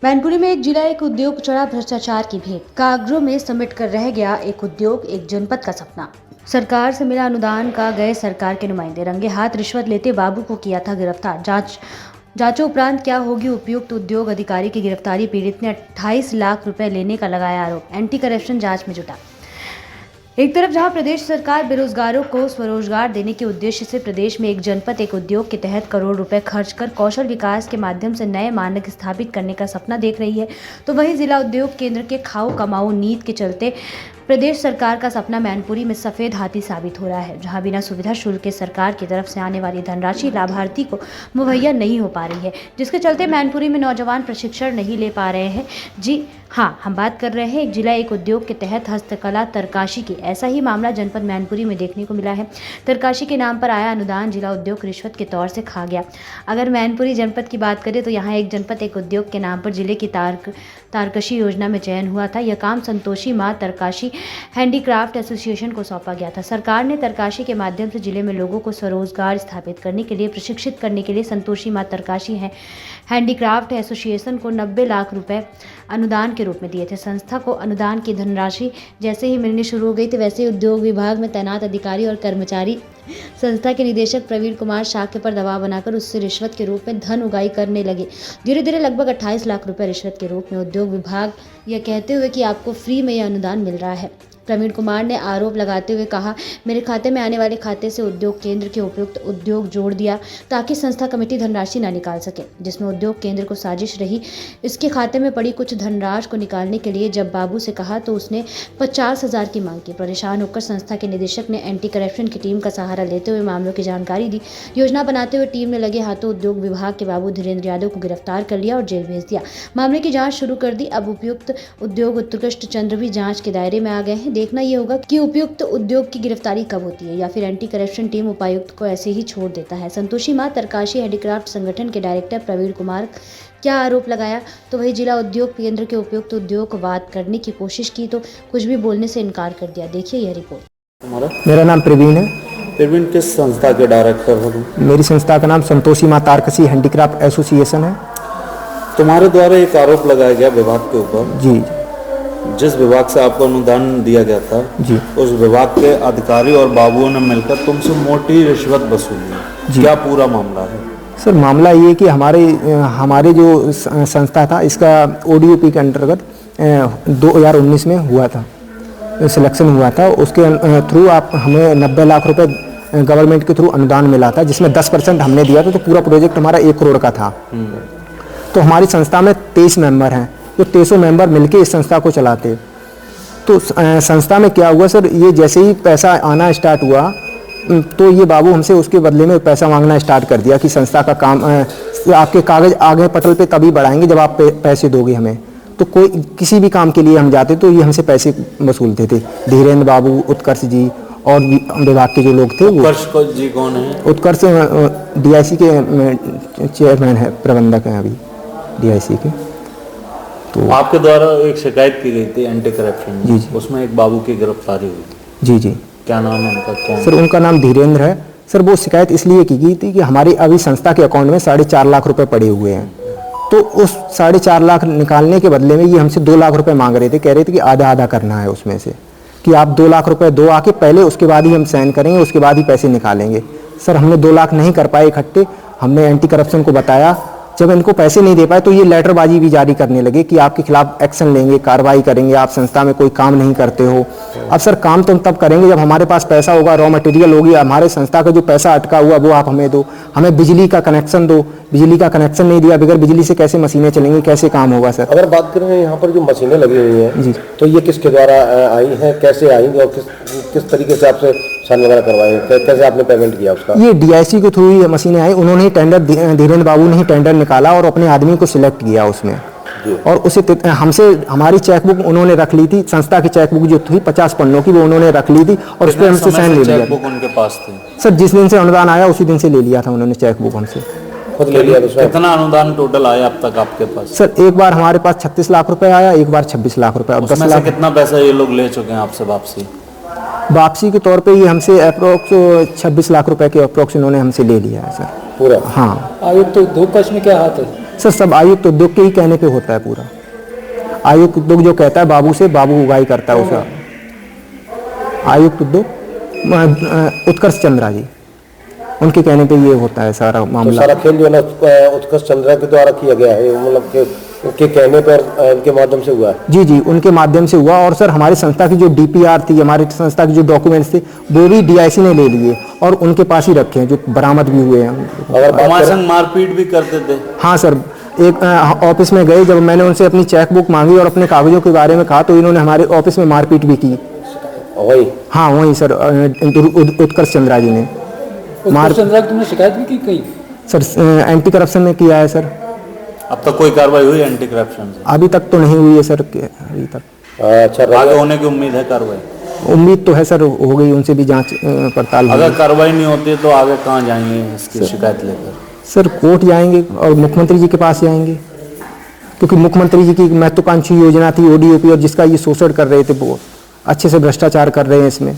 मैनपुरी में एक जिला एक उद्योग चढ़ा भ्रष्टाचार की भेंट। कागजों में समेट कर रह गया एक उद्योग, एक जनपद का सपना। सरकार से मिला अनुदान का गए सरकार के नुमाइंदे, रंगे हाथ रिश्वत लेते बाबू को किया था गिरफ्तार। जांचों उपरांत क्या होगी उपयुक्त उद्योग अधिकारी की गिरफ्तारी। पीड़ित ने 28 लाख रुपए लेने का लगाया आरोप। एंटी करप्शन जांच में जुटा। एक तरफ जहां प्रदेश सरकार बेरोजगारों को स्वरोजगार देने के उद्देश्य से प्रदेश में एक जनपद एक उद्योग के तहत करोड़ रुपए खर्च कर कौशल विकास के माध्यम से नए मानक स्थापित करने का सपना देख रही है, तो वहीं जिला उद्योग केंद्र के खाओ कमाओ नीति के चलते प्रदेश सरकार का सपना मैनपुरी में सफेद हाथी साबित हो रहा है, जहां बिना सुविधा शुल्क के सरकार की तरफ से आने वाली धनराशि लाभार्थी को मुहैया नहीं हो पा रही है, जिसके चलते मैनपुरी में नौजवान प्रशिक्षण नहीं ले पा रहे हैं। जी हाँ, हम बात कर रहे हैं एक जिला एक उद्योग के तहत हस्तकला तरकाशी की। ऐसा ही मामला जनपद मैनपुरी में देखने को मिला है। तरकाशी के नाम पर आया अनुदान जिला उद्योग रिश्वत के तौर से खा गया। अगर मैनपुरी जनपद की बात करें तो यहाँ एक जनपद एक उद्योग के नाम पर जिले की तारकशी योजना में चयन हुआ था। यह काम संतोषी माँ तरकाशी हैंडीक्राफ्ट एसोसिएशन को सौंपा गया था। सरकार ने तरकाशी के माध्यम से जिले में लोगों को स्वरोजगार स्थापित करने के लिए प्रशिक्षित करने के लिए संतोषी माँ तरकाशी हैंडीक्राफ्ट एसोसिएशन को 90 लाख रुपए अनुदान के रूप में दिए थे। संस्था को अनुदान की धनराशि जैसे ही मिलनी शुरू हो गई थी, वैसे ही उद्योग विभाग में तैनात अधिकारी और कर्मचारी संस्था के निदेशक प्रवीण कुमार शाक्य पर दबाव बनाकर उससे रिश्वत के रूप में धन उगाही करने लगे। धीरे धीरे लगभग 28 लाख रुपए रिश्वत के रूप में उद्योग विभाग यह कहते हुए कि आपको फ्री में यह अनुदान मिल रहा है। प्रवीण कुमार ने आरोप लगाते हुए कहा, मेरे खाते में आने वाले खाते से उद्योग केंद्र के उपयुक्त उद्योग जोड़ दिया ताकि संस्था कमेटी धनराशि ना निकाल सके, जिसमें उद्योग केंद्र को साजिश रही। इसके खाते में पड़ी कुछ धनराशि को निकालने के लिए जब बाबू से कहा तो उसने 50,000 की मांग की। परेशान होकर संस्था के निदेशक ने एंटी करप्शन की टीम का सहारा लेते हुए मामलों की जानकारी दी। योजना बनाते हुए टीम ने लगे हाथों उद्योग विभाग के बाबू धीरेन्द्र यादव को गिरफ्तार कर लिया और जेल भेज दिया। मामले की जाँच शुरू कर दी। अब उपयुक्त उद्योग उत्कृष्ट चंद्र भी जाँच के दायरे में आ गए हैं। देखना यह होगा कि उपयुक्त उद्योग की गिरफ्तारी कब होती है या फिर एंटी करप्शन टीम उपायुक्त को ऐसे ही छोड़ देता है। संतोषी माँ तरकाशी हैंडीक्राफ्ट संगठन के डायरेक्टर प्रवीण कुमार क्या आरोप लगाया, तो वही जिला उद्योग केंद्र के उपयुक्त उद्योग को बात करने की कोशिश की तो कुछ भी बोलने से इनकार कर दिया। देखिए यह रिपोर्ट। मेरा नाम प्रवीण है। प्रवीण किस संस्था के डायरेक्टर हो? मेरी संस्था का नाम संतोषी माँ तारकसी हैंडीक्राफ्ट एसोसिएशन है। तुम्हारे द्वारा एक आरोप लगाया गया विभाग के ऊपर। जी। जिस विभाग से आपको अनुदान दिया गया था जी, उस विभाग के अधिकारी और बाबुओं ने मिलकर तुमसे मोटी रिश्वत वसूली। क्या पूरा मामला है? सर, मामला ये कि हमारे जो संस्था था इसका ODOP के अंतर्गत 2019 में हुआ था, सिलेक्शन हुआ था। उसके थ्रू आप हमें 90 लाख रुपए गवर्नमेंट के थ्रू अनुदान मिला था, जिसमें 10% हमने दिया था, तो पूरा प्रोजेक्ट हमारा 1 करोड़ का था। तो हमारी संस्था में 23 मेंबर हैं, तो 23 मेंबर मिलके इस संस्था को चलाते। तो संस्था में क्या हुआ सर, ये जैसे ही पैसा आना स्टार्ट हुआ तो ये बाबू हमसे उसके बदले में पैसा मांगना स्टार्ट कर दिया कि संस्था का काम आपके कागज आगे पटल पे तभी बढ़ाएंगे जब आप पैसे दोगे हमें। तो कोई किसी भी काम के लिए हम जाते तो ये हमसे पैसे वसूलते थे। धीरेन्द्र बाबू, उत्कर्ष जी और विभाग के जो लोग थे। उत्कर्ष जी कौन है? उत्कर्ष DIC के चेयरमैन है, प्रबंधक हैं अभी DIC के। तो आपके द्वारा एक शिकायत की गई थी एंटी करप्शन। जी जी। उसमें एक बाबू की गिरफ्तारी हुई। जी जी। क्या नाम है उनका? कौन? सर, उनका नाम धीरेन्द्र है। सर, वो शिकायत इसलिए की गई थी कि हमारी अभी संस्था के अकाउंट में 4.5 लाख रुपए पड़े हुए हैं, तो उस 4.5 लाख निकालने के बदले में ये हमसे 2 लाख रुपए मांग रहे थे। कह रहे थे कि आधा आधा करना है उसमें से, कि आप 2 लाख रुपए दो आके पहले, उसके बाद ही हम साइन करेंगे, उसके बाद ही पैसे निकालेंगे। सर, हमने 2 लाख नहीं कर पाए इकट्ठे। हमने एंटी करप्शन को बताया। जब इनको पैसे नहीं दे पाए तो ये लेटरबाजी भी जारी करने लगे कि आपके खिलाफ एक्शन लेंगे, कार्रवाई करेंगे, आप संस्था में कोई काम नहीं करते हो। अब सर, काम तो हम तब करेंगे जब हमारे पास पैसा होगा, रॉ मटेरियल होगी, हमारे संस्था का जो पैसा अटका हुआ वो आप हमें दो, हमें बिजली का कनेक्शन दो। बिजली का कनेक्शन नहीं दिया, बगैर बिजली से कैसे मशीनें चलेंगी, कैसे काम होगा सर? अगर बात करें यहाँ पर जो मशीनें लगी हुई हैं जी, तो ये किसके द्वारा आई हैं, कैसे आई और किस तरीके से आपसे साइन वगैरह करवाए, कैसे आपने पेमेंट किया उसका? ये DIC के थ्रू ये मशीनें आई। उन्होंने ही टेंडर, धीरेन्द्र बाबू ने ही टेंडर निकाला और अपने आदमी को सिलेक्ट किया उसमें, और उसे हमसे हमारी चेकबुक उन्होंने रख ली थी। संस्था की चेकबुक जो थी 50 पन्नों की, वो उन्होंने रख ली थी और उस पर हमसे साइन ले लिया। चेकबुक उनके पास थी सर, जिस दिन से अनुदान आया उसी दिन से ले लिया था उन्होंने चेकबुक हमसे। खुद ले लिया? कितना अनुदान टोटल आया अब तक आपके पास? सर, एक बार हमारे पास 36 लाख रुपए आया, एक बार 26 लाख रुपए, और 10 लाख। कितना पैसा ये लोग ले चुके हैं आपसे वापसी के तौर पे ये हमसे अप्रोक्स 26 लाख रुपए के अप्रोक्स इन्होंने हमसे ले लिया है सर। पूरा? हाँ। आयुक्त तो उद्योग का इसमें क्या हाथ है? सर सब आयुक्त उद्योग के ही कहने पे होता है पूरा। आयुक्त उद्योग जो कहता है बाबू से, बाबू उगाई करता है उसका। आयुक्त उद्योग उत्कर्ष चंद्रा जी, उनके कहने पे ये होता है सारा तो मामला। सारा खेल जो है ना उत्कर्ष चंद्रा के द्वारा किया गया है, मतलब कि उनके कहने पर उनके माध्यम से हुआ है। जी जी, उनके माध्यम से हुआ। और सर हमारी संस्था की जो डीपीआर थी, हमारी संस्था के जो डॉक्यूमेंट्स थे, वो भी डीआईसी ने ले लिए और उनके पास ही रखे हैं, जो बरामद भी हुए हैं। अगर बात हमारे करें- संग मारपीट भी करते थे। हाँ सर, एक ऑफिस में गए, जब मैंने उनसे अपनी चेकबुक मांगी और अपने कागजों के बारे में कहा तो इन्होंने हमारे ऑफिस में मारपीट भी की। वही हाँ वहीं सर, उत्कर्ष चंद्रा जी ने चंद्रा की तुमने शिकायत भी की कहीं? सर एंटी करप्शन में किया है सर। अब तक कोई कार्रवाई हुई एंटी करप्शन से? अभी तक तो नहीं हुई है सर, अभी तक। अच्छा, आगे होने की उम्मीद है कार्रवाई? उम्मीद तो है सर, हो गई, उनसे भी जांच पड़ताल अगर होगी। कार्रवाई नहीं होती है तो आगे कहाँ जाएंगे इसकी शिकायत लेकर? सर कोर्ट जाएंगे और मुख्यमंत्री जी के पास जाएंगे, क्योंकि मुख्यमंत्री जी की महत्वाकांक्षी योजना थी ODOP, और जिसका ये शोषण कर रहे थे, वो अच्छे से भ्रष्टाचार कर रहे हैं इसमें।